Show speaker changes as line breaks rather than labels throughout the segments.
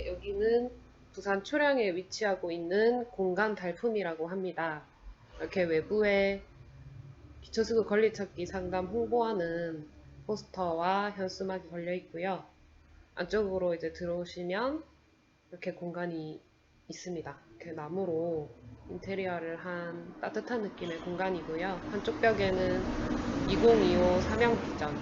네, 여기는 부산 초량에 위치하고 있는 공간 달품이라고 합니다. 이렇게 외부에 기초수급 권리찾기 상담 홍보하는 포스터와 현수막이 걸려 있고요. 안쪽으로 이제 들어오시면 이렇게 공간이 있습니다. 이렇게 나무로 인테리어를 한 따뜻한 느낌의 공간이고요. 한쪽 벽에는 2025 사명비전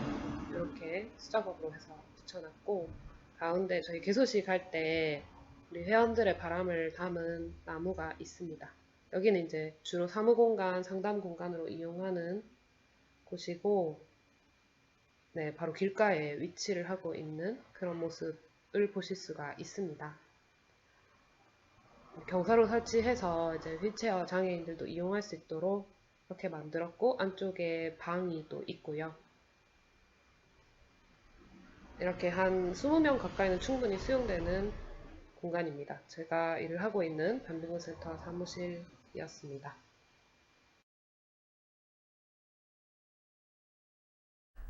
이렇게 수작업으로 해서 붙여놨고, 가운데 저희 개소식 할 때 우리 회원들의 바람을 담은 나무가 있습니다. 여기는 이제 주로 사무공간, 상담 공간으로 이용하는 곳이고, 네, 바로 길가에 위치를 하고 있는 그런 모습을 보실 수가 있습니다. 경사로 설치해서 이제 휠체어 장애인들도 이용할 수 있도록 이렇게 만들었고, 안쪽에 방이 또 있고요. 이렇게 한 20명 가까이는 충분히 수용되는 공간입니다. 제가 일을 하고 있는 반빙군센터 사무실이었습니다.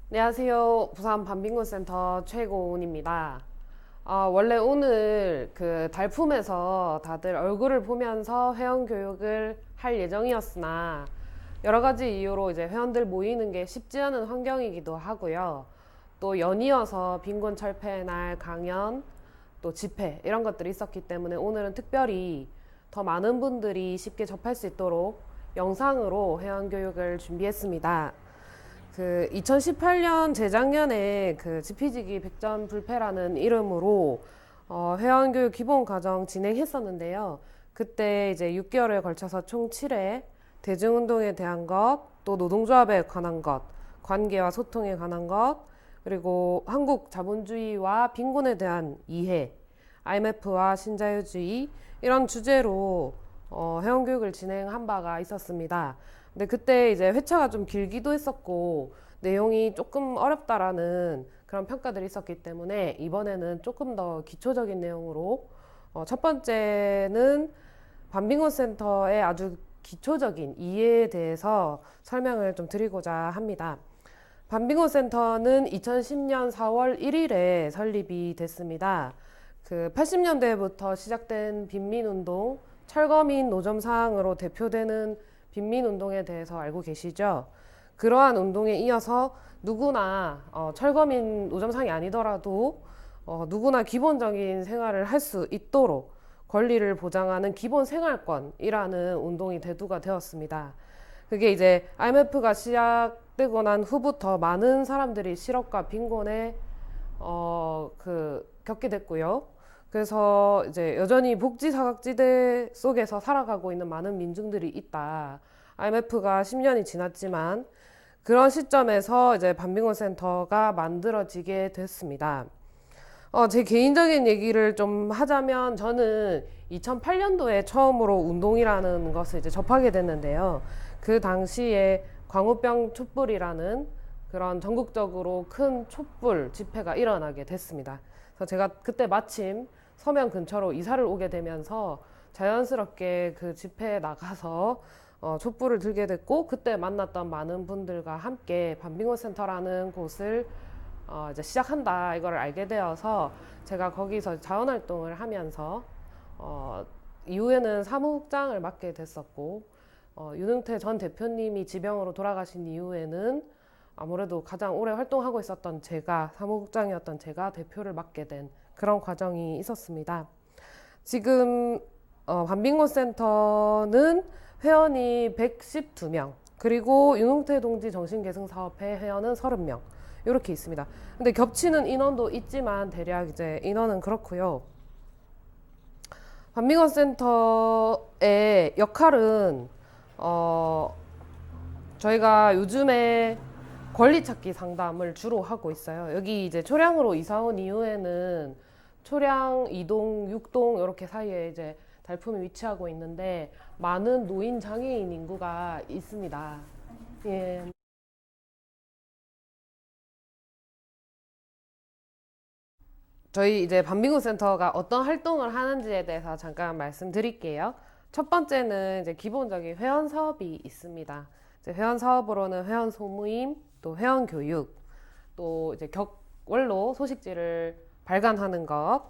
안녕하세요. 부산 반빙군센터 최고은입니다. 원래 오늘 그 달품에서 다들 얼굴을 보면서 회원 교육을 할 예정이었으나 여러 가지 이유로 이제 회원들 모이는 게 쉽지 않은 환경이기도 하고요. 또 연이어서 빈곤 철폐의 날 강연, 또 집회 이런 것들이 있었기 때문에 오늘은 특별히 더 많은 분들이 쉽게 접할 수 있도록 영상으로 회원 교육을 준비했습니다. 그 2018년 재작년에 그 지피지기 백전불패라는 이름으로 회원교육 기본과정 진행했었는데요. 그때 이제 6개월에 걸쳐서 총 7회 대중운동에 대한 것, 또 노동조합에 관한 것, 관계와 소통에 관한 것, 그리고 한국 자본주의와 빈곤에 대한 이해, IMF와 신자유주의 이런 주제로 회원교육을 진행한 바가 있었습니다. 근데 그때 이제 회차가 좀 길기도 했었고 내용이 조금 어렵다라는 그런 평가들이 있었기 때문에 이번에는 조금 더 기초적인 내용으로 첫 번째는 반빙원센터의 아주 기초적인 이해에 대해서 설명을 좀 드리고자 합니다. 반빙원센터는 2010년 4월 1일에 설립이 됐습니다. 그 80년대부터 시작된 빈민운동, 철거민 노점상으로 대표되는 빈민운동에 대해서 알고 계시죠? 그러한 운동에 이어서 누구나 철거민 노점상이 아니더라도 누구나 기본적인 생활을 할 수 있도록 권리를 보장하는 기본생활권이라는 운동이 대두가 되었습니다. 그게 이제 IMF가 시작되고 난 후부터 많은 사람들이 실업과 빈곤에 겪게 됐고요. 그래서 이제 여전히 복지 사각지대 속에서 살아가고 있는 많은 민중들이 있다. IMF가 10년이 지났지만 그런 시점에서 이제 반빙원 센터가 만들어지게 됐습니다. 제 개인적인 얘기를 좀 하자면 저는 2008년도에 처음으로 운동이라는 것을 이제 접하게 됐는데요. 그 당시에 광우병 촛불이라는 그런 전국적으로 큰 촛불 집회가 일어나게 됐습니다. 그래서 제가 그때 마침 서면 근처로 이사를 오게 되면서 자연스럽게 그 집회에 나가서 촛불을 들게 됐고, 그때 만났던 많은 분들과 함께 반빙원 센터라는 곳을 이제 시작한다 이걸 알게 되어서 제가 거기서 자원활동을 하면서 이후에는 사무국장을 맡게 됐었고, 윤흥태 전 대표님이 지병으로 돌아가신 이후에는 아무래도 가장 오래 활동하고 있었던 제가, 사무국장이었던 제가 대표를 맡게 된 그런 과정이 있었습니다. 지금 반빙원 센터는 회원이 112명, 그리고 윤흥태 동지 정신계승사업회 회원은 30명 이렇게 있습니다. 근데 겹치는 인원도 있지만 대략 이제 인원은 그렇고요. 반빙원 센터의 역할은 저희가 요즘에 권리찾기 상담을 주로 하고 있어요. 여기 이제 초량으로 이사 온 이후에는 초량 2동, 6동 이렇게 사이에 이제 달품이 위치하고 있는데 많은 노인 장애인 인구가 있습니다. 예. 저희 이제 반빙구 센터가 어떤 활동을 하는지에 대해서 잠깐 말씀드릴게요. 첫 번째는 이제 기본적인 회원 사업이 있습니다. 이제 회원 사업으로는 회원 소모임, 또 회원 교육, 또 이제 격월로 소식지를 발간하는 것,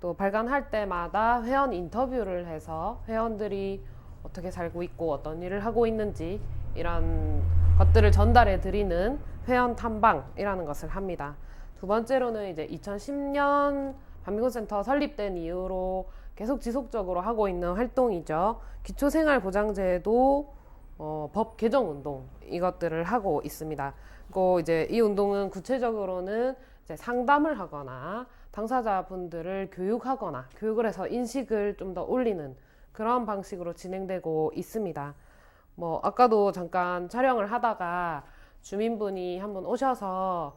또 발간할 때마다 회원 인터뷰를 해서 회원들이 어떻게 살고 있고 어떤 일을 하고 있는지 이런 것들을 전달해 드리는 회원 탐방이라는 것을 합니다. 두 번째로는 이제 2010년 반민군센터 설립된 이후로 계속 지속적으로 하고 있는 활동이죠. 기초생활보장제도 법 개정 운동 이것들을 하고 있습니다. 그리고 이제 이 운동은 구체적으로는 이제 상담을 하거나 당사자분들을 교육하거나 교육을 해서 인식을 좀 더 올리는 그런 방식으로 진행되고 있습니다. 뭐 아까도 잠깐 촬영을 하다가 주민분이 한번 오셔서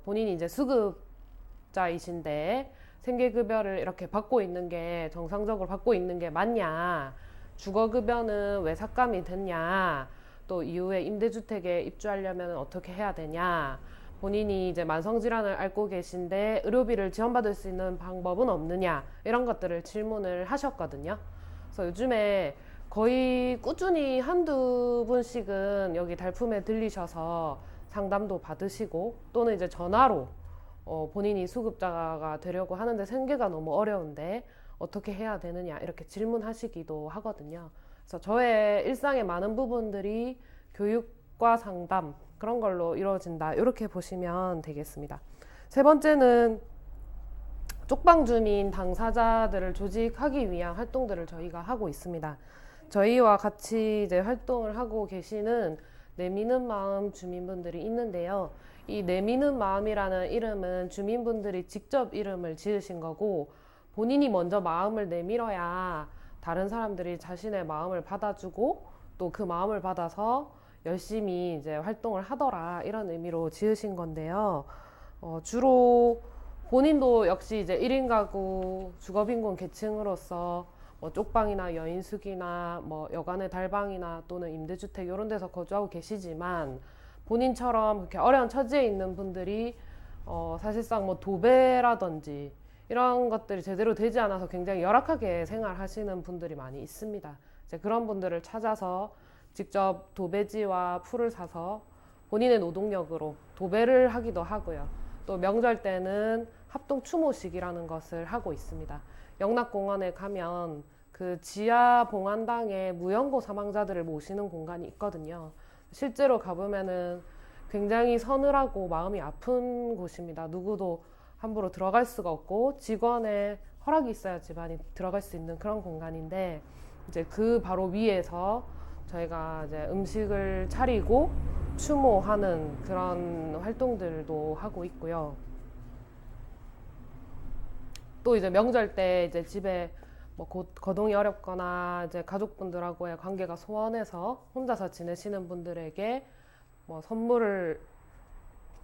본인이 이제 수급자이신데 생계급여를 이렇게 받고 있는 게 정상적으로 받고 있는 게 맞냐, 주거급여는 왜 삭감이 됐냐, 또 이후에 임대주택에 입주하려면 어떻게 해야 되냐, 본인이 이제 만성질환을 앓고 계신데 의료비를 지원받을 수 있는 방법은 없느냐, 이런 것들을 질문을 하셨거든요. 그래서 요즘에 거의 꾸준히 한두 분씩은 여기 달품에 들리셔서 상담도 받으시고 또는 이제 전화로 본인이 수급자가 되려고 하는데 생계가 너무 어려운데 어떻게 해야 되느냐 이렇게 질문하시기도 하거든요. 그래서 저의 일상의 많은 부분들이 교육과 상담 그런 걸로 이루어진다 이렇게 보시면 되겠습니다. 세 번째는 쪽방주민 당사자들을 조직하기 위한 활동들을 저희가 하고 있습니다. 저희와 같이 이제 활동을 하고 계시는 내미는 마음 주민분들이 있는데요. 이 내미는 마음이라는 이름은 주민분들이 직접 이름을 지으신 거고 본인이 먼저 마음을 내밀어야 다른 사람들이 자신의 마음을 받아주고 또 그 마음을 받아서 열심히 이제 활동을 하더라 이런 의미로 지으신 건데요. 주로 본인도 역시 이제 1인 가구 주거빈곤 계층으로서 뭐 쪽방이나 여인숙이나 뭐 여간의 달방이나 또는 임대주택 이런 데서 거주하고 계시지만 본인처럼 그렇게 어려운 처지에 있는 분들이 사실상 뭐 도배라든지 이런 것들이 제대로 되지 않아서 굉장히 열악하게 생활하시는 분들이 많이 있습니다. 이제 그런 분들을 찾아서 직접 도배지와 풀을 사서 본인의 노동력으로 도배를 하기도 하고요. 또 명절 때는 합동 추모식이라는 것을 하고 있습니다. 영락공원에 가면 그 지하 봉안당에 무연고 사망자들을 모시는 공간이 있거든요. 실제로 가보면은 굉장히 서늘하고 마음이 아픈 곳입니다. 누구도 함부로 들어갈 수가 없고 직원의 허락이 있어야지 많이 들어갈 수 있는 그런 공간인데 이제 그 바로 위에서 저희가 이제 음식을 차리고 추모하는 그런 활동들도 하고 있고요. 또 이제 명절 때 이제 집에 뭐 거동이 어렵거나 이제 가족분들하고의 관계가 소원해서 혼자서 지내시는 분들에게 뭐 선물을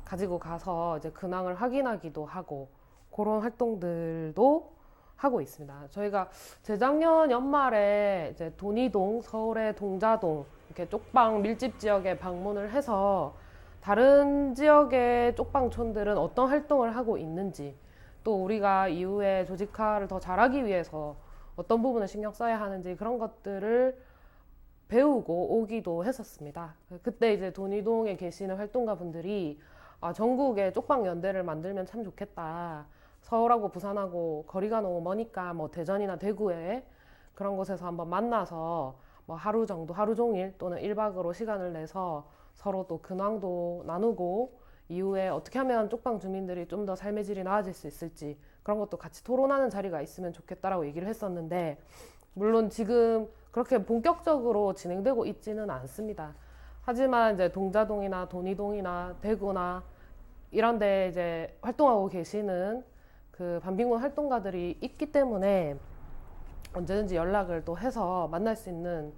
가지고 가서 이제 근황을 확인하기도 하고 그런 활동들도 하고 있습니다. 저희가 재작년 연말에 이제 돈이동, 서울의 동자동 이렇게 쪽방 밀집 지역에 방문을 해서 다른 지역의 쪽방촌들은 어떤 활동을 하고 있는지 또 우리가 이후에 조직화를 더 잘하기 위해서 어떤 부분을 신경 써야 하는지 그런 것들을 배우고 오기도 했었습니다. 그때 이제 돈이동에 계시는 활동가 분들이 전국에 쪽방 연대를 만들면 참 좋겠다. 서울하고 부산하고 거리가 너무 머니까 뭐 대전이나 대구에 그런 곳에서 한번 만나서 뭐 하루 정도, 하루 종일 또는 1박으로 시간을 내서 서로 또 근황도 나누고 이후에 어떻게 하면 쪽방 주민들이 좀 더 삶의 질이 나아질 수 있을지 그런 것도 같이 토론하는 자리가 있으면 좋겠다라고 얘기를 했었는데 물론 지금 그렇게 본격적으로 진행되고 있지는 않습니다. 하지만 이제 동자동이나 돈이동이나 대구나 이런 데 이제 활동하고 계시는 그 반빈군 활동가들이 있기 때문에 언제든지 연락을 또 해서 만날 수 있는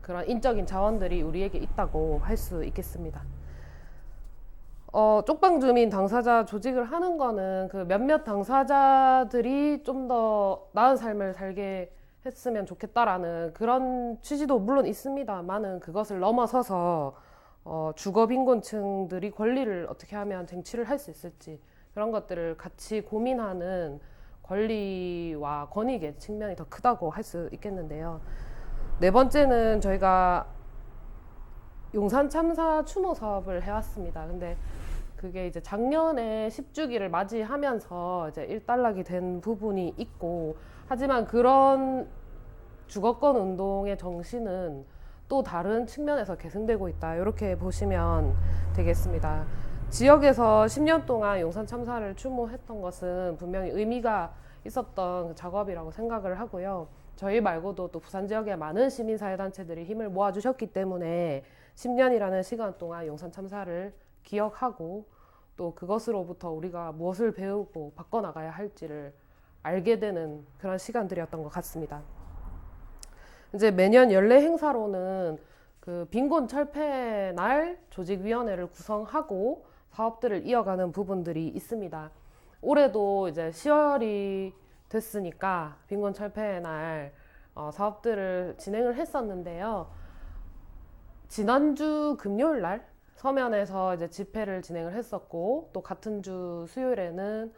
그런 인적인 자원들이 우리에게 있다고 할 수 있겠습니다. 쪽방주민 당사자 조직을 하는 거는 그 몇몇 당사자들이 좀 더 나은 삶을 살게 했으면 좋겠다라는 그런 취지도 물론 있습니다만은 그것을 넘어서서 주거빈곤층들이 권리를 어떻게 하면 쟁취를 할 수 있을지 그런 것들을 같이 고민하는 권리와 권익의 측면이 더 크다고 할 수 있겠는데요. 네 번째는 저희가 용산 참사 추모 사업을 해왔습니다. 근데 그게 이제 작년에 10주기를 맞이하면서 이제 일단락이 된 부분이 있고, 하지만 그런 주거권 운동의 정신은 또 다른 측면에서 계승되고 있다. 이렇게 보시면 되겠습니다. 지역에서 10년 동안 용산 참사를 추모했던 것은 분명히 의미가 있었던 작업이라고 생각을 하고요. 저희 말고도 또 부산 지역의 많은 시민사회단체들이 힘을 모아주셨기 때문에 10년이라는 시간 동안 용산 참사를 기억하고 또 그것으로부터 우리가 무엇을 배우고 바꿔나가야 할지를 알게 되는 그런 시간들이었던 것 같습니다. 이제 매년 연례 행사로는 그 빈곤 철폐 날 조직위원회를 구성하고 사업들을 이어가는 부분들이 있습니다. 올해도 이제 10월이 됐으니까 빈곤 철폐 날 사업들을 진행을 했었는데요. 지난주 금요일 날 서면에서 이제 집회를 진행을 했었고, 또 같은 주 수요일에는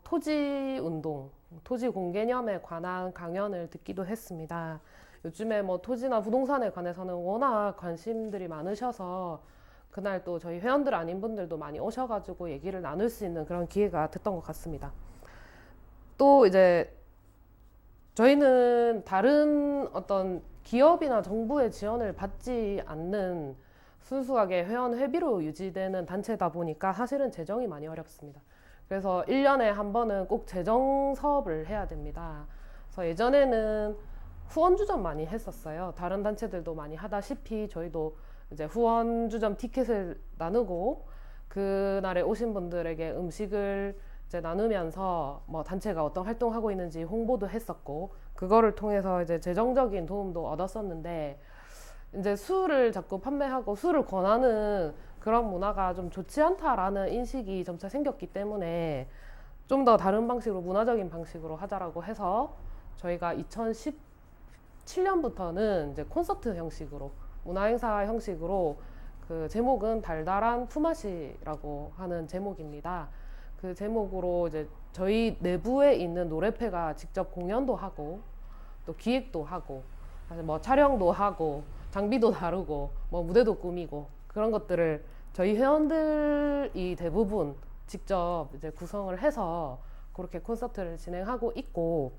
토지 운동, 토지 공개념에 관한 강연을 듣기도 했습니다. 요즘에 뭐 토지나 부동산에 관해서는 워낙 관심들이 많으셔서 그날 또 저희 회원들 아닌 분들도 많이 오셔가지고 얘기를 나눌 수 있는 그런 기회가 됐던 것 같습니다. 또 이제 저희는 다른 어떤 기업이나 정부의 지원을 받지 않는 순수하게 회원 회비로 유지되는 단체다 보니까 사실은 재정이 많이 어렵습니다. 그래서 1년에 한 번은 꼭 재정 사업을 해야 됩니다. 그래서 예전에는 후원 주점 많이 했었어요. 다른 단체들도 많이 하다시피 저희도 이제 후원 주점 티켓을 나누고 그날에 오신 분들에게 음식을 이제 나누면서 뭐 단체가 어떤 활동하고 있는지 홍보도 했었고, 그거를 통해서 이제 재정적인 도움도 얻었었는데, 이제 술을 자꾸 판매하고 술을 권하는 그런 문화가 좀 좋지 않다라는 인식이 점차 생겼기 때문에 좀 더 다른 방식으로, 문화적인 방식으로 하자라고 해서 저희가 2017년부터는 이제 콘서트 형식으로, 문화행사 형식으로, 그 제목은 달달한 품앗이라고 하는 제목입니다. 그 제목으로 이제 저희 내부에 있는 노래패가 직접 공연도 하고 또 기획도 하고 사실 뭐 촬영도 하고 장비도 다루고 뭐 무대도 꾸미고 그런 것들을 저희 회원들이 대부분 직접 이제 구성을 해서 그렇게 콘서트를 진행하고 있고,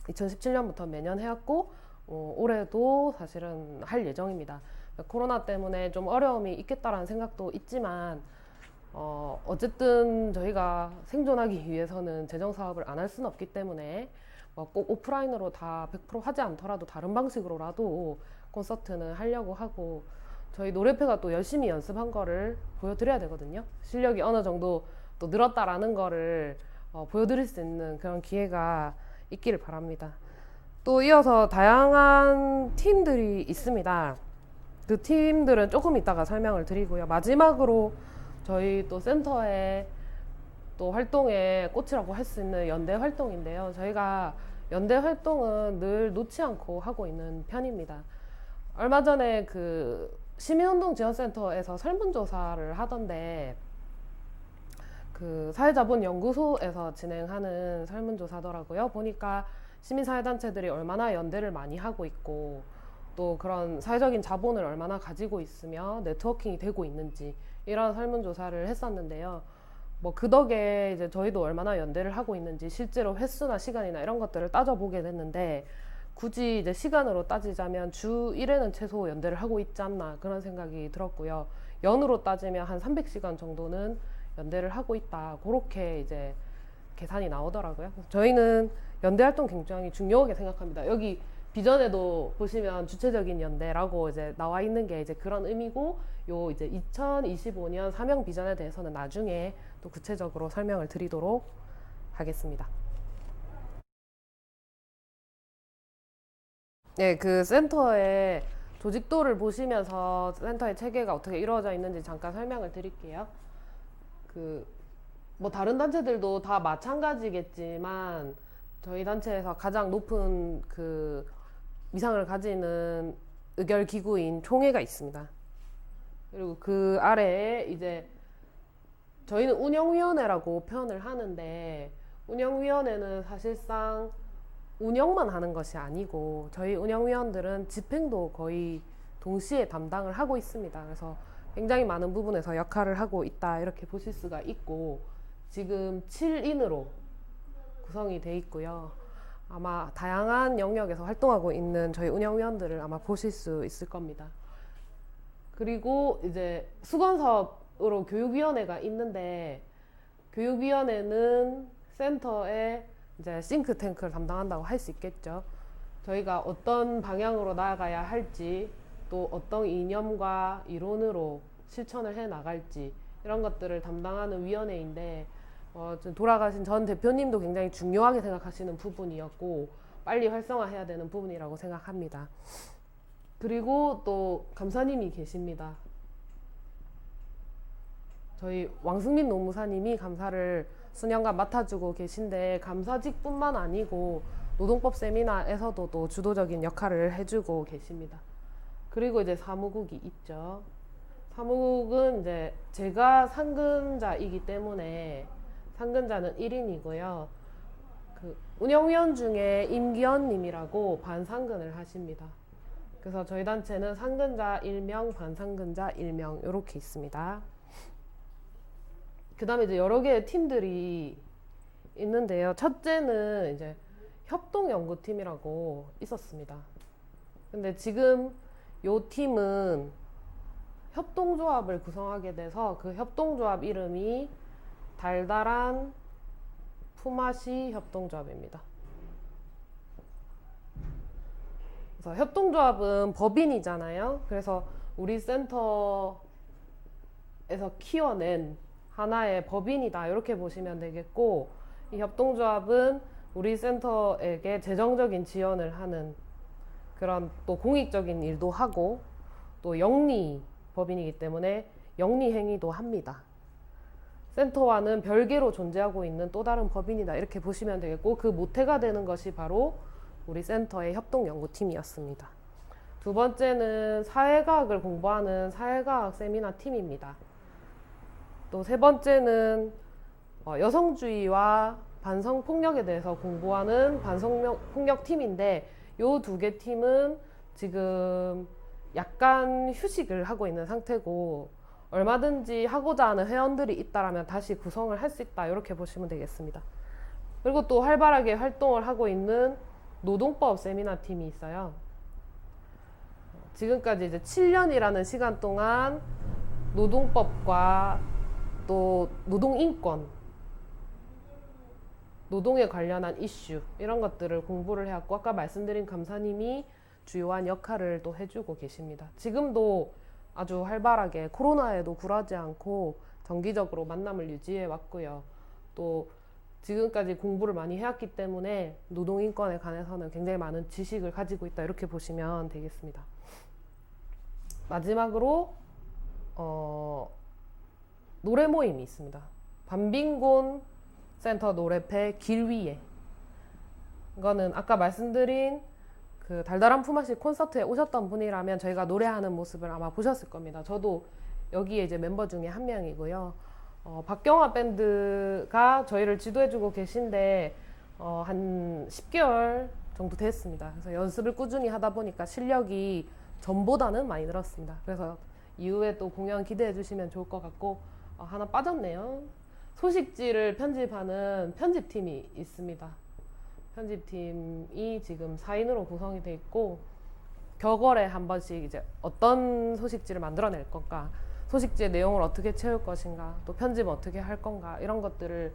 2017년부터 매년 해왔고 올해도 사실은 할 예정입니다. 코로나 때문에 좀 어려움이 있겠다라는 생각도 있지만 어쨌든 저희가 생존하기 위해서는 재정 사업을 안 할 수는 없기 때문에 꼭 오프라인으로 다 100% 하지 않더라도 다른 방식으로라도 콘서트는 하려고 하고, 저희 노래패가 또 열심히 연습한 거를 보여드려야 되거든요. 실력이 어느 정도 또 늘었다라는 거를 보여드릴 수 있는 그런 기회가 있기를 바랍니다. 또 이어서 다양한 팀들이 있습니다. 그 팀들은 조금 이따가 설명을 드리고요. 마지막으로 저희 또 센터의 또 활동의 꽃이라고 할 수 있는 연대 활동인데요. 저희가 연대 활동은 늘 놓지 않고 하고 있는 편입니다. 얼마 전에 그 시민운동지원센터에서 설문조사를 하던데, 그 사회자본연구소에서 진행하는 설문조사더라고요. 보니까 시민사회단체들이 얼마나 연대를 많이 하고 있고 또 그런 사회적인 자본을 얼마나 가지고 있으며 네트워킹이 되고 있는지 이런 설문조사를 했었는데요. 뭐 그 덕에 이제 저희도 얼마나 연대를 하고 있는지 실제로 횟수나 시간이나 이런 것들을 따져보게 됐는데, 굳이 이제 시간으로 따지자면 주 1회는 최소 연대를 하고 있지 않나 그런 생각이 들었고요. 연으로 따지면 한 300시간 정도는 연대를 하고 있다, 그렇게 이제 계산이 나오더라고요. 저희는 연대 활동 굉장히 중요하게 생각합니다. 여기 비전에도 보시면 주체적인 연대라고 이제 나와 있는 게 이제 그런 의미고, 요 이제 2025년 사명 비전에 대해서는 나중에 또 구체적으로 설명을 드리도록 하겠습니다. 네, 그 센터의 조직도를 보시면서 센터의 체계가 어떻게 이루어져 있는지 잠깐 설명을 드릴게요. 그 뭐 다른 단체들도 다 마찬가지겠지만 저희 단체에서 가장 높은 그 위상을 가지는 의결기구인 총회가 있습니다. 그리고 그 아래에 이제 저희는 운영위원회라고 표현을 하는데, 운영위원회는 사실상 운영만 하는 것이 아니고 저희 운영위원들은 집행도 거의 동시에 담당을 하고 있습니다. 그래서 굉장히 많은 부분에서 역할을 하고 있다 이렇게 보실 수가 있고, 지금 7인으로 구성이 돼 있고요. 아마 다양한 영역에서 활동하고 있는 저희 운영위원들을 아마 보실 수 있을 겁니다. 그리고 이제 수건사업으로 교육위원회가 있는데, 교육위원회는 센터의 이제 싱크탱크를 담당한다고 할 수 있겠죠. 저희가 어떤 방향으로 나아가야 할지, 또 어떤 이념과 이론으로 실천을 해 나갈지, 이런 것들을 담당하는 위원회인데, 돌아가신 전 대표님도 굉장히 중요하게 생각하시는 부분이었고, 빨리 활성화해야 되는 부분이라고 생각합니다. 그리고 또 감사님이 계십니다. 저희 왕승민 노무사님이 감사를 수년간 맡아주고 계신데, 감사직뿐만 아니고 노동법 세미나에서도 또 주도적인 역할을 해주고 계십니다. 그리고 이제 사무국이 있죠. 사무국은 이제 제가 상근자이기 때문에 상근자는 1인이고요. 그 운영위원 중에 임기현님이라고 반상근을 하십니다. 그래서 저희 단체는 상근자 1명, 반상근자 1명 이렇게 있습니다. 그 다음에 이제 여러 개의 팀들이 있는데요. 첫째는 이제 협동연구팀이라고 있었습니다. 근데 지금 요 팀은 협동조합을 구성하게 돼서 그 협동조합 이름이 달달한 품앗이 협동조합입니다. 그래서 협동조합은 법인이잖아요. 그래서 우리 센터에서 키워낸 하나의 법인이다 이렇게 보시면 되겠고, 이 협동조합은 우리 센터에게 재정적인 지원을 하는 그런 또 공익적인 일도 하고, 또 영리 법인이기 때문에 영리 행위도 합니다. 센터와는 별개로 존재하고 있는 또 다른 법인이다 이렇게 보시면 되겠고, 그 모태가 되는 것이 바로 우리 센터의 협동연구팀이었습니다. 두 번째는 사회과학을 공부하는 사회과학 세미나 팀입니다. 또 세 번째는 여성주의와 반성폭력에 대해서 공부하는 반성폭력팀인데, 요 두 개 팀은 지금 약간 휴식을 하고 있는 상태고, 얼마든지 하고자 하는 회원들이 있다라면 다시 구성을 할 수 있다 이렇게 보시면 되겠습니다. 그리고 또 활발하게 활동을 하고 있는 노동법 세미나 팀이 있어요. 지금까지 이제 7년이라는 시간 동안 노동법과 또 노동인권, 노동에 관련한 이슈 이런 것들을 공부를 해왔고, 아까 말씀드린 감사님이 주요한 역할을 또 해주고 계십니다. 지금도 아주 활발하게 코로나에도 굴하지 않고 정기적으로 만남을 유지해 왔고요. 또 지금까지 공부를 많이 해왔기 때문에 노동인권에 관해서는 굉장히 많은 지식을 가지고 있다 이렇게 보시면 되겠습니다. 마지막으로 노래 모임이 있습니다. 반빈곤 센터 노래패 길 위에, 이거는 아까 말씀드린 그 달달한 품앗이 콘서트에 오셨던 분이라면 저희가 노래하는 모습을 아마 보셨을 겁니다. 저도 여기에 이제 멤버 중에 한 명이고요. 박경화 밴드가 저희를 지도해주고 계신데 한 10개월 정도 됐습니다. 그래서 연습을 꾸준히 하다 보니까 실력이 전보다는 많이 늘었습니다. 그래서 이후에 또 공연 기대해 주시면 좋을 것 같고, 하나 빠졌네요. 소식지를 편집하는 편집팀이 있습니다. 편집팀이 지금 4인으로 구성이 돼 있고, 격월에 한 번씩 이제 어떤 소식지를 만들어낼 건가, 소식지의 내용을 어떻게 채울 것인가, 또 편집은 어떻게 할 건가, 이런 것들을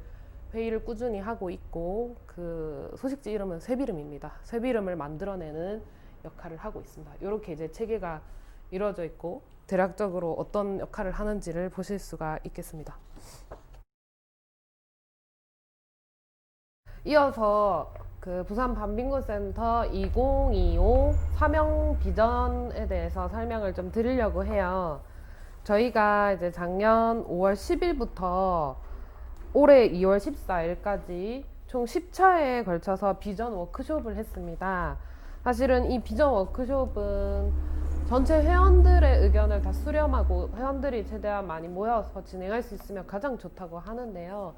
회의를 꾸준히 하고 있고, 그 소식지 이름은 쇠비름입니다. 쇠비름을 만들어내는 역할을 하고 있습니다. 이렇게 이제 체계가 이루어져 있고, 대략적으로 어떤 역할을 하는지를 보실 수가 있겠습니다. 이어서 그 부산 반빈곤센터 2025 사명 비전에 대해서 설명을 좀 드리려고 해요. 저희가 이제 작년 5월 10일부터 올해 2월 14일까지 총 10차에 걸쳐서 비전 워크숍을 했습니다. 사실은 이 비전 워크숍은 전체 회원들의 의견을 다 수렴하고 회원들이 최대한 많이 모여서 진행할 수 있으면 가장 좋다고 하는데요.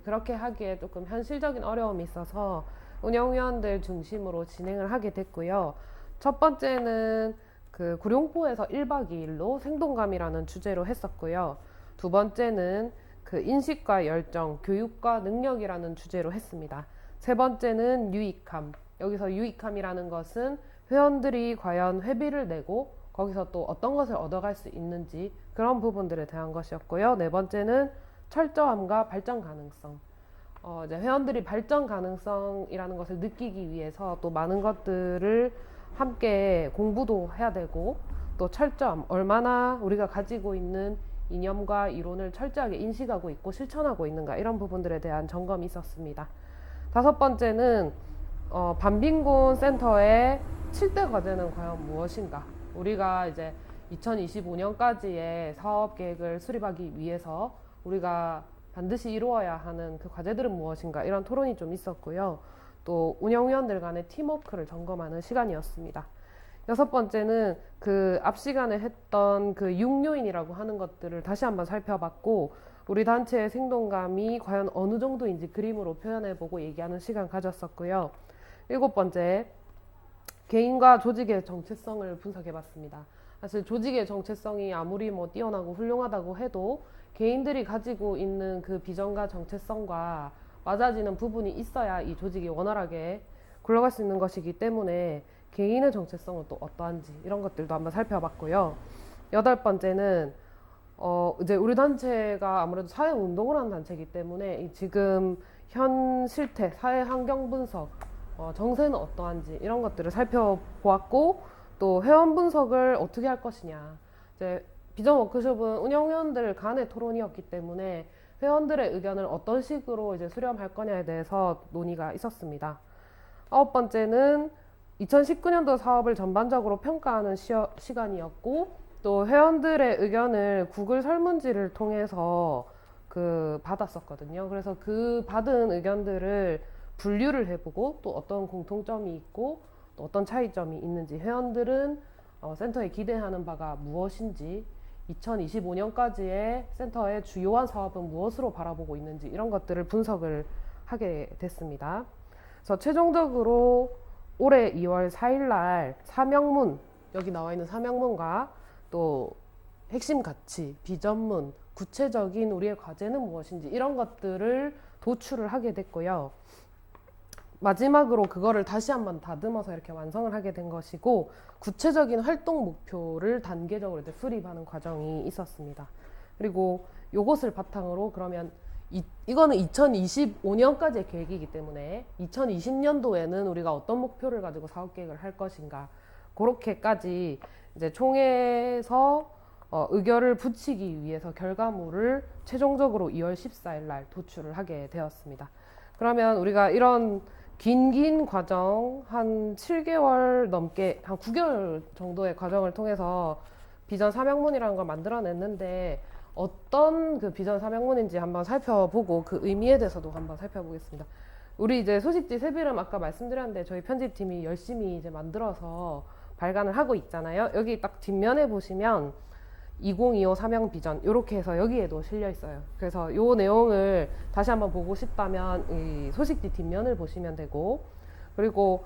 그렇게 하기에 조금 현실적인 어려움이 있어서 운영위원들 중심으로 진행을 하게 됐고요. 첫 번째는 그 구룡포에서 1박 2일로 생동감이라는 주제로 했었고요. 두 번째는 그 인식과 열정, 교육과 능력이라는 주제로 했습니다. 세 번째는 유익함. 여기서 유익함이라는 것은 회원들이 과연 회비를 내고 거기서 또 어떤 것을 얻어갈 수 있는지 그런 부분들에 대한 것이었고요. 네 번째는 철저함과 발전 가능성. 이제 회원들이 발전 가능성이라는 것을 느끼기 위해서 또 많은 것들을 함께 공부도 해야 되고 또 철저함, 얼마나 우리가 가지고 있는 이념과 이론을 철저하게 인식하고 있고 실천하고 있는가 이런 부분들에 대한 점검이 있었습니다. 다섯 번째는 반빈군 센터의 7대 과제는 과연 무엇인가? 우리가 이제 2025년까지의 사업 계획을 수립하기 위해서 우리가 반드시 이루어야 하는 그 과제들은 무엇인가? 이런 토론이 좀 있었고요. 또 운영위원들 간의 팀워크를 점검하는 시간이었습니다. 여섯 번째는 그 앞 시간에 했던 그 6요인이라고 하는 것들을 다시 한번 살펴봤고 우리 단체의 생동감이 과연 어느 정도인지 그림으로 표현해보고 얘기하는 시간 가졌었고요. 일곱 번째, 개인과 조직의 정체성을 분석해봤습니다. 사실 조직의 정체성이 아무리 뭐 뛰어나고 훌륭하다고 해도 개인들이 가지고 있는 그 비전과 정체성과 맞아지는 부분이 있어야 이 조직이 원활하게 굴러갈 수 있는 것이기 때문에 개인의 정체성은 또 어떠한지 이런 것들도 한번 살펴봤고요. 여덟 번째는 이제 우리 단체가 아무래도 사회 운동을 하는 단체이기 때문에 지금 현 실태, 사회 환경 분석, 정세는 어떠한지 이런 것들을 살펴보았고 또 회원 분석을 어떻게 할 것이냐. 이제 비전 워크숍은 운영위원들 간의 토론이었기 때문에 회원들의 의견을 어떤 식으로 이제 수렴할 거냐에 대해서 논의가 있었습니다. 아홉 번째는 2019년도 사업을 전반적으로 평가하는 시간이었고 또 회원들의 의견을 구글 설문지를 통해서 받았었거든요. 그래서 그 받은 의견들을 분류를 해보고 또 어떤 공통점이 있고 또 어떤 차이점이 있는지 회원들은 센터에 기대하는 바가 무엇인지 2025년까지의 센터의 주요한 사업은 무엇으로 바라보고 있는지 이런 것들을 분석을 하게 됐습니다. 그래서 최종적으로 올해 2월 4일 날 사명문, 여기 나와 있는 사명문과 또 핵심 가치, 비전문, 구체적인 우리의 과제는 무엇인지 이런 것들을 도출을 하게 됐고요. 마지막으로 그거를 다시 한번 다듬어서 이렇게 완성을 하게 된 것이고 구체적인 활동 목표를 단계적으로 이제 수립하는 과정이 있었습니다. 그리고 이것을 바탕으로 그러면 이거는 2025년까지의 계획이기 때문에 2020년도에는 우리가 어떤 목표를 가지고 사업 계획을 할 것인가 그렇게까지 이제 총회에서 의결을 붙이기 위해서 결과물을 최종적으로 2월 14일 날 도출을 하게 되었습니다. 그러면 우리가 이런 긴 과정 한 7개월 넘게 한 9개월 정도의 과정을 통해서 비전 사명문이라는 걸 만들어냈는데 어떤 그 비전 사명문인지 한번 살펴보고 그 의미에 대해서도 한번 살펴보겠습니다. 우리 이제 소식지 새비름 아까 말씀드렸는데 저희 편집팀이 열심히 이제 만들어서 발간을 하고 있잖아요. 여기 딱 뒷면에 보시면 2025 사명 비전 이렇게 해서 여기에도 실려 있어요. 그래서 이 내용을 다시 한번 보고 싶다면 이 소식지 뒷면을 보시면 되고 그리고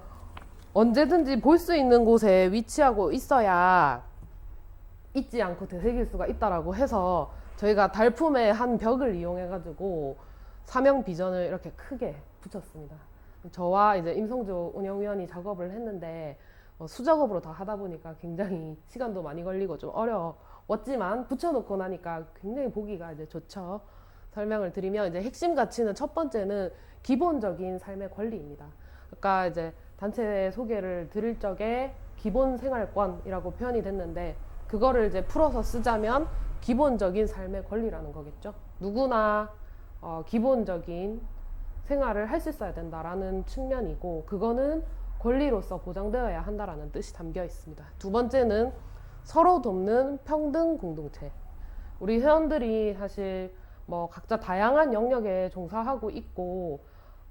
언제든지 볼 수 있는 곳에 위치하고 있어야 잊지 않고 되새길 수가 있다라고 해서 저희가 달품의 한 벽을 이용해 가지고 사명 비전을 이렇게 크게 붙였습니다. 저와 이제 임성조 운영위원이 작업을 했는데 수작업으로 다 하다 보니까 굉장히 시간도 많이 걸리고 좀 어려웠지만 붙여놓고 나니까 굉장히 보기가 이제 좋죠. 설명을 드리면 이제 핵심 가치는 첫 번째는 기본적인 삶의 권리입니다. 그러니까 이제 단체 소개를 드릴 적에 기본 생활권이라고 표현이 됐는데 그거를 이제 풀어서 쓰자면 기본적인 삶의 권리라는 거겠죠. 누구나 기본적인 생활을 할 수 있어야 된다라는 측면이고 그거는 권리로서 보장되어야 한다라는 뜻이 담겨 있습니다. 두 번째는 서로 돕는 평등 공동체. 우리 회원들이 사실 뭐 각자 다양한 영역에 종사하고 있고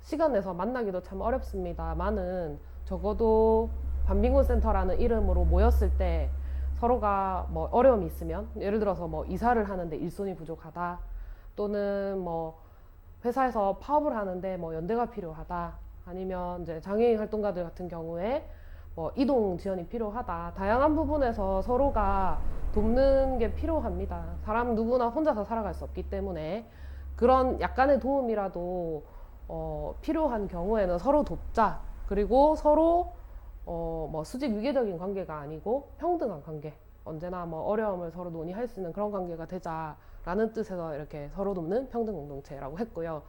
시간 내서 만나기도 참 어렵습니다만은 적어도 반빈군 센터라는 이름으로 모였을 때 서로가 뭐 어려움이 있으면 예를 들어서 뭐 이사를 하는데 일손이 부족하다 또는 뭐 회사에서 파업을 하는데 뭐 연대가 필요하다 아니면 이제 장애인 활동가들 같은 경우에 뭐 이동 지원이 필요하다. 다양한 부분에서 서로가 돕는 게 필요합니다. 사람 누구나 혼자서 살아갈 수 없기 때문에 그런 약간의 도움이라도 필요한 경우에는 서로 돕자. 그리고 서로 뭐 수직 위계적인 관계가 아니고 평등한 관계. 언제나 뭐 어려움을 서로 논의할 수 있는 그런 관계가 되자라는 뜻에서 이렇게 서로 돕는 평등 공동체라고 했고요.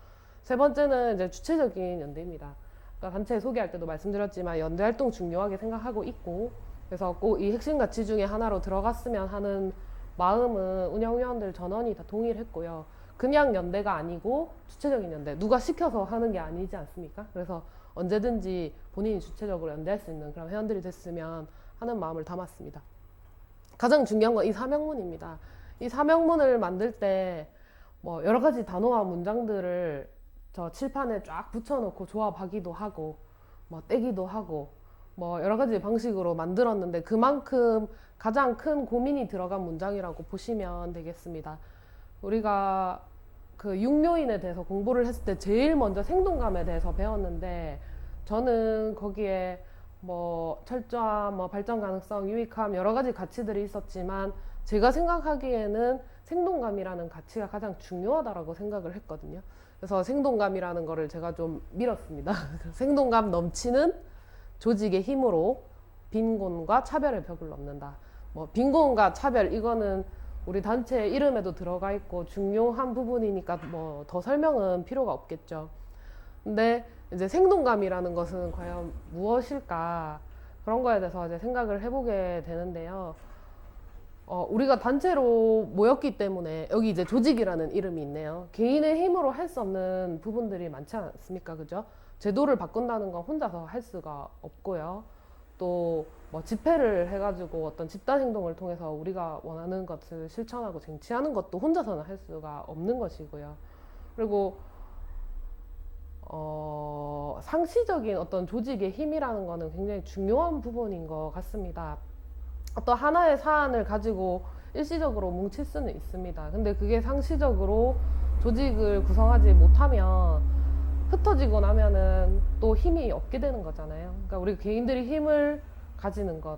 세 번째는 이제 주체적인 연대입니다. 그러니까 단체 소개할 때도 말씀드렸지만 연대 활동 중요하게 생각하고 있고, 그래서 꼭 이 핵심 가치 중에 하나로 들어갔으면 하는 마음은 운영위원들 전원이 다 동일했고요. 그냥 연대가 아니고 주체적인 연대, 누가 시켜서 하는 게 아니지 않습니까? 그래서 언제든지 본인이 주체적으로 연대할 수 있는 그런 회원들이 됐으면 하는 마음을 담았습니다. 가장 중요한 건 이 사명문입니다. 이 사명문을 만들 때 뭐 여러 가지 단어와 문장들을 저 칠판에 쫙 붙여놓고 조합하기도 하고 뭐 떼기도 하고 뭐 여러 가지 방식으로 만들었는데 그만큼 가장 큰 고민이 들어간 문장이라고 보시면 되겠습니다. 우리가 그 육묘인에 대해서 공부를 했을 때 제일 먼저 생동감에 대해서 배웠는데, 저는 거기에 뭐 철저함, 뭐 발전 가능성, 유익함 여러 가지 가치들이 있었지만 제가 생각하기에는 생동감이라는 가치가 가장 중요하다라고 생각을 했거든요. 그래서 생동감이라는 거를 제가 좀 밀었습니다. 생동감 넘치는 조직의 힘으로 빈곤과 차별의 벽을 넘는다. 뭐 빈곤과 차별, 이거는 우리 단체 이름에도 들어가 있고 중요한 부분이니까 뭐 더 설명은 필요가 없겠죠. 근데 이제 생동감이라는 것은 과연 무엇일까, 그런 거에 대해서 이제 생각을 해보게 되는데요. 우리가 단체로 모였기 때문에 여기 이제 조직이라는 이름이 있네요. 개인의 힘으로 할 수 없는 부분들이 많지 않습니까? 그죠? 제도를 바꾼다는 건 혼자서 할 수가 없고요. 또 뭐 집회를 해가지고 어떤 집단 행동을 통해서 우리가 원하는 것을 실천하고 쟁취하는 것도 혼자서는 할 수가 없는 것이고요. 그리고 상시적인 어떤 조직의 힘이라는 거는 굉장히 중요한 부분인 것 같습니다. 어떤 하나의 사안을 가지고 일시적으로 뭉칠 수는 있습니다. 근데 그게 상시적으로 조직을 구성하지 못하면 흩어지고 나면은 또 힘이 없게 되는 거잖아요. 그러니까 우리 개인들이 힘을 가지는 것,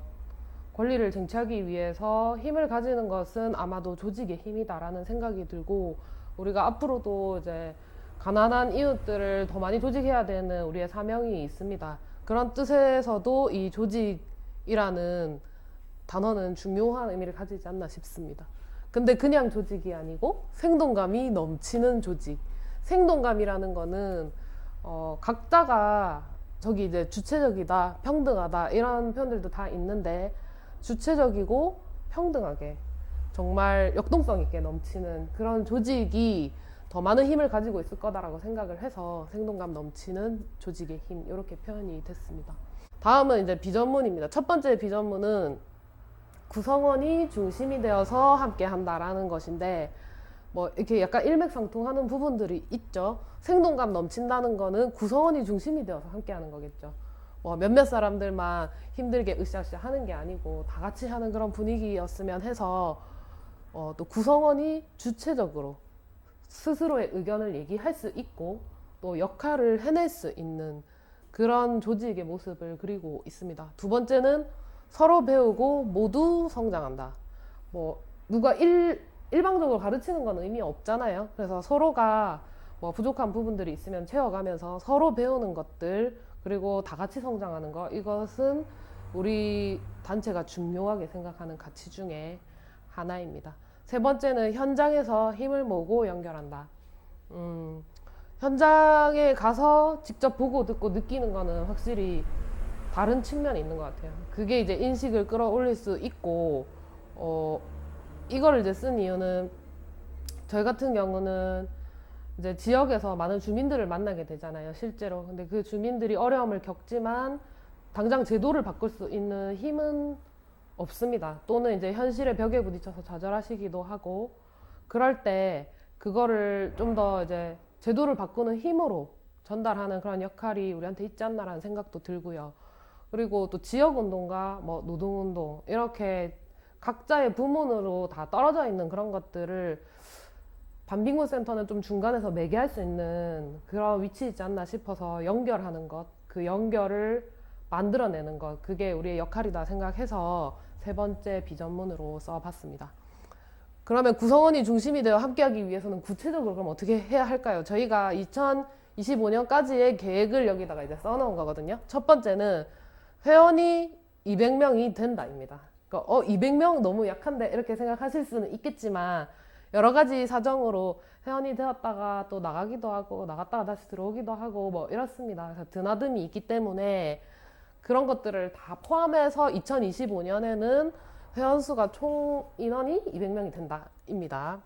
권리를 쟁취하기 위해서 힘을 가지는 것은 아마도 조직의 힘이다라는 생각이 들고, 우리가 앞으로도 이제 가난한 이웃들을 더 많이 조직해야 되는 우리의 사명이 있습니다. 그런 뜻에서도 이 조직이라는 단어는 중요한 의미를 가지지 않나 싶습니다. 근데 그냥 조직이 아니고 생동감이 넘치는 조직. 생동감이라는 거는 각자가 저기 이제 주체적이다, 평등하다 이런 표현들도 다 있는데, 주체적이고 평등하게 정말 역동성 있게 넘치는 그런 조직이 더 많은 힘을 가지고 있을 거다라고 생각을 해서 생동감 넘치는 조직의 힘, 이렇게 표현이 됐습니다. 다음은 이제 비전문입니다. 첫 번째 비전문은 구성원이 중심이 되어서 함께 한다라는 것인데, 뭐 이렇게 약간 일맥상통하는 부분들이 있죠. 생동감 넘친다는 거는 구성원이 중심이 되어서 함께 하는 거겠죠. 뭐 몇몇 사람들만 힘들게 으쌰으쌰 하는 게 아니고 다 같이 하는 그런 분위기였으면 해서 또 구성원이 주체적으로 스스로의 의견을 얘기할 수 있고 또 역할을 해낼 수 있는 그런 조직의 모습을 그리고 있습니다. 두 번째는 서로 배우고 모두 성장한다. 뭐 누가 일방적으로 가르치는 건 의미 없잖아요. 그래서 서로가 뭐 부족한 부분들이 있으면 채워가면서 서로 배우는 것들, 그리고 다 같이 성장하는 것, 이것은 우리 단체가 중요하게 생각하는 가치 중에 하나입니다. 세 번째는 현장에서 힘을 모으고 연결한다. 현장에 가서 직접 보고 듣고 느끼는 거는 확실히 다른 측면이 있는 것 같아요. 그게 이제 인식을 끌어올릴 수 있고, 이거를 이제 쓴 이유는 저희 같은 경우는 이제 지역에서 많은 주민들을 만나게 되잖아요, 실제로. 근데 그 주민들이 어려움을 겪지만 당장 제도를 바꿀 수 있는 힘은 없습니다. 또는 이제 현실의 벽에 부딪혀서 좌절하시기도 하고, 그럴 때 그거를 좀 더 이제 제도를 바꾸는 힘으로 전달하는 그런 역할이 우리한테 있지 않나라는 생각도 들고요. 그리고 또 지역운동과 뭐 노동운동, 이렇게 각자의 부문으로 다 떨어져 있는 그런 것들을 반빈곤 센터는 좀 중간에서 매개할 수 있는 그런 위치이지 않나 싶어서 연결하는 것, 그 연결을 만들어내는 것, 그게 우리의 역할이다 생각해서 세 번째 비전문으로 써봤습니다. 그러면 구성원이 중심이 되어 함께하기 위해서는 구체적으로 그럼 어떻게 해야 할까요? 저희가 2025년까지의 계획을 여기다가 이제 써놓은 거거든요. 첫 번째는 회원이 200명이 된다입니다. 그러니까 200명 너무 약한데 이렇게 생각하실 수는 있겠지만 여러 가지 사정으로 회원이 되었다가 또 나가기도 하고 나갔다가 다시 들어오기도 하고 뭐 이렇습니다. 그래서 드나듦이 있기 때문에 그런 것들을 다 포함해서 2025년에는 회원수가 총 인원이 200명이 된다입니다.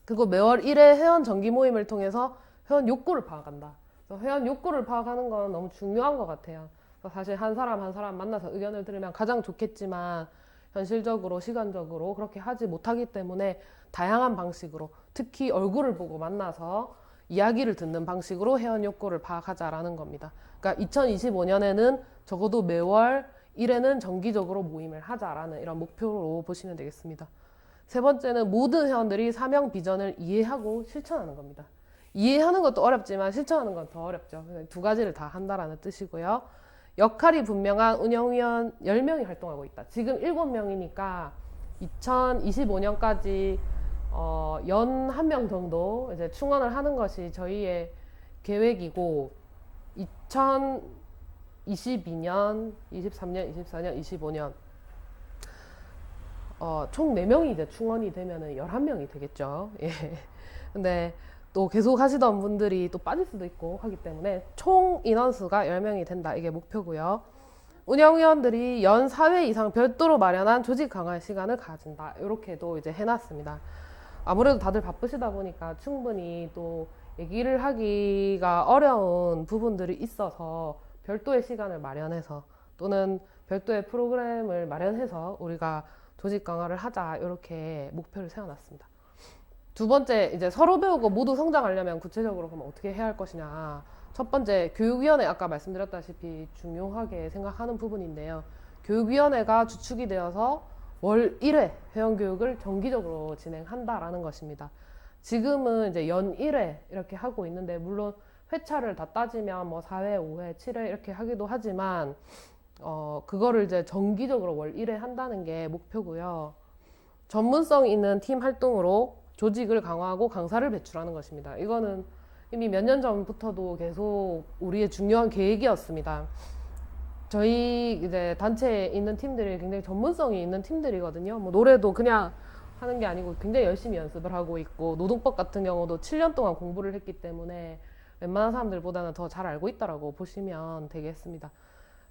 그리고 매월 1회 회원 정기 모임을 통해서 회원 욕구를 파악한다. 회원 욕구를 파악하는 건 너무 중요한 것 같아요. 사실 한 사람 한 사람 만나서 의견을 들으면 가장 좋겠지만 현실적으로 시간적으로 그렇게 하지 못하기 때문에 다양한 방식으로 특히 얼굴을 보고 만나서 이야기를 듣는 방식으로 회원 욕구를 파악하자라는 겁니다. 그러니까 2025년에는 적어도 매월 1회는 정기적으로 모임을 하자라는 이런 목표로 보시면 되겠습니다. 세 번째는 모든 회원들이 사명 비전을 이해하고 실천하는 겁니다. 이해하는 것도 어렵지만 실천하는 건 더 어렵죠. 두 가지를 다 한다라는 뜻이고요. 역할이 분명한 운영위원 10명이 활동하고 있다. 지금 7명이니까 2025년까지 연 1명 정도 이제 충원을 하는 것이 저희의 계획이고 2022년, 23년, 24년, 25년 총 4명이 이제 충원이 되면은 11명이 되겠죠. 예. 근데 또 계속 하시던 분들이 또 빠질 수도 있고 하기 때문에 총 인원수가 10명이 된다. 이게 목표고요. 운영위원들이 연 4회 이상 별도로 마련한 조직 강화 시간을 가진다. 이렇게도 이제 해놨습니다. 아무래도 다들 바쁘시다 보니까 충분히 또 얘기를 하기가 어려운 부분들이 있어서 별도의 시간을 마련해서 또는 별도의 프로그램을 마련해서 우리가 조직 강화를 하자 이렇게 목표를 세워놨습니다. 두 번째, 이제 서로 배우고 모두 성장하려면 구체적으로 그럼 어떻게 해야 할 것이냐. 첫 번째, 교육위원회 아까 말씀드렸다시피 중요하게 생각하는 부분인데요. 교육위원회가 주축이 되어서 월 1회 회원교육을 정기적으로 진행한다라는 것입니다. 지금은 이제 연 1회 이렇게 하고 있는데 물론 회차를 다 따지면 뭐 4회, 5회, 7회 이렇게 하기도 하지만 그거를 이제 정기적으로 월 1회 한다는 게 목표고요. 전문성 있는 팀 활동으로 조직을 강화하고 강사를 배출하는 것입니다. 이거는 이미 몇 년 전부터도 계속 우리의 중요한 계획이었습니다. 저희 이제 단체에 있는 팀들이 굉장히 전문성이 있는 팀들이거든요. 뭐 노래도 그냥 하는 게 아니고 굉장히 열심히 연습을 하고 있고 노동법 같은 경우도 7년 동안 공부를 했기 때문에 웬만한 사람들보다는 더 잘 알고 있다라고 보시면 되겠습니다.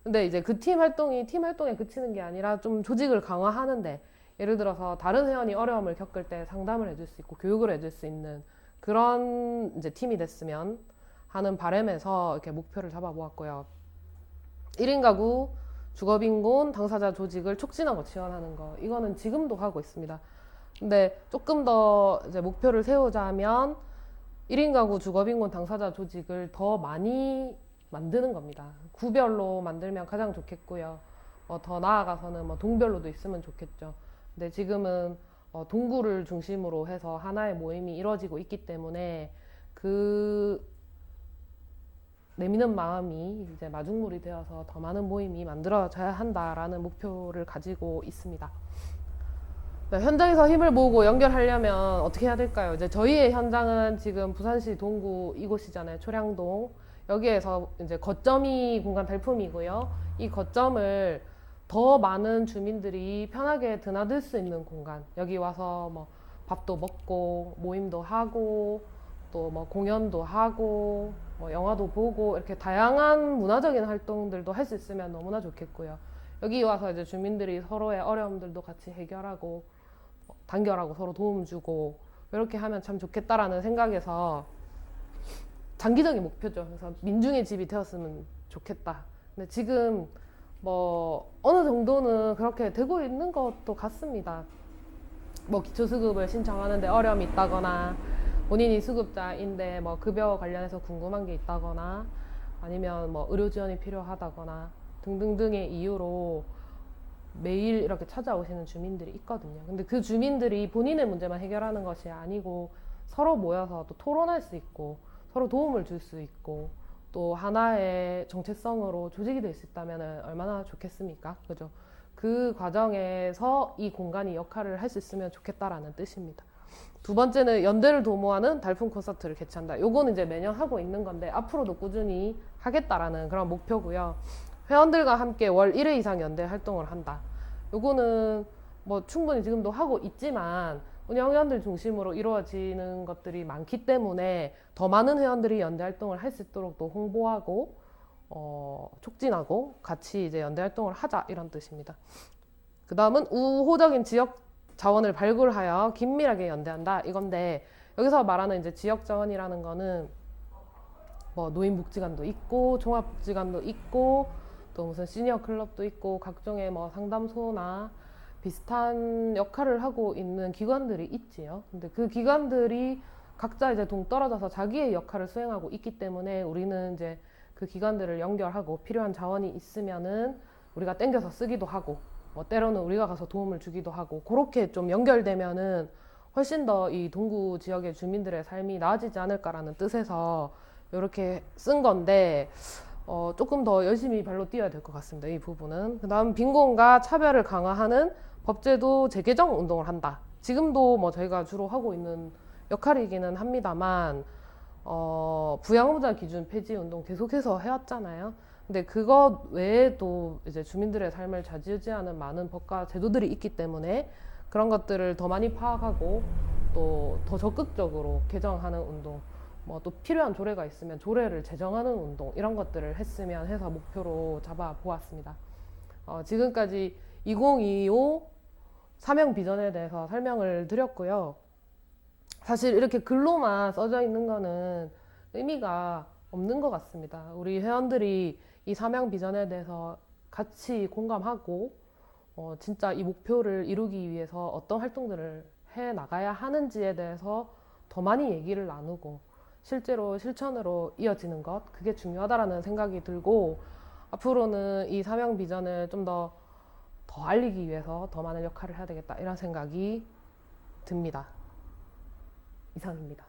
근데 이제 그 팀 활동에 그치는 게 아니라 좀 조직을 강화하는데 예를 들어서 다른 회원이 어려움을 겪을 때 상담을 해줄 수 있고 교육을 해줄 수 있는 그런 이제 팀이 됐으면 하는 바람에서 이렇게 목표를 잡아보았고요. 1인 가구, 주거빈곤, 당사자 조직을 촉진하고 지원하는 거 이거는 지금도 하고 있습니다. 근데 조금 더 이제 목표를 세우자면 1인 가구, 주거빈곤, 당사자 조직을 더 많이 만드는 겁니다. 구별로 만들면 가장 좋겠고요. 더 나아가서는 뭐 동별로도 있으면 좋겠죠. 근데 지금은 동구를 중심으로 해서 하나의 모임이 이루어지고 있기 때문에 그 내미는 마음이 이제 마중물이 되어서 더 많은 모임이 만들어져야 한다라는 목표를 가지고 있습니다. 네, 현장에서 힘을 모으고 연결하려면 어떻게 해야 될까요? 이제 저희의 현장은 지금 부산시 동구 이곳이잖아요. 초량동. 여기에서 이제 거점이 공간 달품이고요. 이 거점을 더 많은 주민들이 편하게 드나들 수 있는 공간. 여기 와서 뭐 밥도 먹고 모임도 하고 또 뭐 공연도 하고 뭐 영화도 보고 이렇게 다양한 문화적인 활동들도 할 수 있으면 너무나 좋겠고요. 여기 와서 이제 주민들이 서로의 어려움들도 같이 해결하고 단결하고 서로 도움 주고 이렇게 하면 참 좋겠다라는 생각에서 장기적인 목표죠. 그래서 민중의 집이 되었으면 좋겠다. 근데 지금 뭐 어느 정도는 그렇게 되고 있는 것도 같습니다. 뭐 기초수급을 신청하는데 어려움이 있다거나 본인이 수급자인데 뭐 급여 관련해서 궁금한 게 있다거나 아니면 뭐 의료 지원이 필요하다거나 등등등의 이유로 매일 이렇게 찾아오시는 주민들이 있거든요. 근데 그 주민들이 본인의 문제만 해결하는 것이 아니고 서로 모여서 또 토론할 수 있고 서로 도움을 줄 수 있고 또 하나의 정체성으로 조직이 될 수 있다면 얼마나 좋겠습니까? 그죠? 그 과정에서 이 공간이 역할을 할 수 있으면 좋겠다라는 뜻입니다. 두 번째는 연대를 도모하는 달품 콘서트를 개최한다. 요거는 이제 매년 하고 있는 건데 앞으로도 꾸준히 하겠다라는 그런 목표고요. 회원들과 함께 월 1회 이상 연대 활동을 한다. 요거는 뭐 충분히 지금도 하고 있지만 운영위원들 중심으로 이루어지는 것들이 많기 때문에 더 많은 회원들이 연대 활동을 할 수 있도록 또 홍보하고 촉진하고 같이 이제 연대 활동을 하자 이런 뜻입니다. 그 다음은 우호적인 지역 자원을 발굴하여 긴밀하게 연대한다 이건데 여기서 말하는 이제 지역 자원이라는 거는 뭐 노인복지관도 있고 종합복지관도 있고 또 무슨 시니어 클럽도 있고 각종의 뭐 상담소나 비슷한 역할을 하고 있는 기관들이 있지요. 근데 그 기관들이 각자 이제 동떨어져서 자기의 역할을 수행하고 있기 때문에 우리는 이제 그 기관들을 연결하고 필요한 자원이 있으면은 우리가 땡겨서 쓰기도 하고 뭐 때로는 우리가 가서 도움을 주기도 하고 그렇게 좀 연결되면은 훨씬 더 이 동구 지역의 주민들의 삶이 나아지지 않을까라는 뜻에서 이렇게 쓴 건데 조금 더 열심히 발로 뛰어야 될 것 같습니다. 이 부분은. 그 다음 빈곤과 차별을 강화하는 법제도 재개정 운동을 한다. 지금도 뭐 저희가 주로 하고 있는 역할이기는 합니다만 부양의무자 기준 폐지 운동 계속해서 해왔잖아요. 근데 그것 외에도 이제 주민들의 삶을 좌지우지하는 많은 법과 제도들이 있기 때문에 그런 것들을 더 많이 파악하고 또 더 적극적으로 개정하는 운동, 뭐 또 필요한 조례가 있으면 조례를 제정하는 운동 이런 것들을 했으면 해서 목표로 잡아 보았습니다. 지금까지 2025 사명 비전에 대해서 설명을 드렸고요. 사실 이렇게 글로만 써져 있는 거는 의미가 없는 것 같습니다. 우리 회원들이 이 사명 비전에 대해서 같이 공감하고 진짜 이 목표를 이루기 위해서 어떤 활동들을 해 나가야 하는지에 대해서 더 많이 얘기를 나누고 실제로 실천으로 이어지는 것 그게 중요하다라는 생각이 들고 앞으로는 이 사명 비전을 좀 더 알리기 위해서 더 많은 역할을 해야 되겠다 이런 생각이 듭니다. 이상입니다.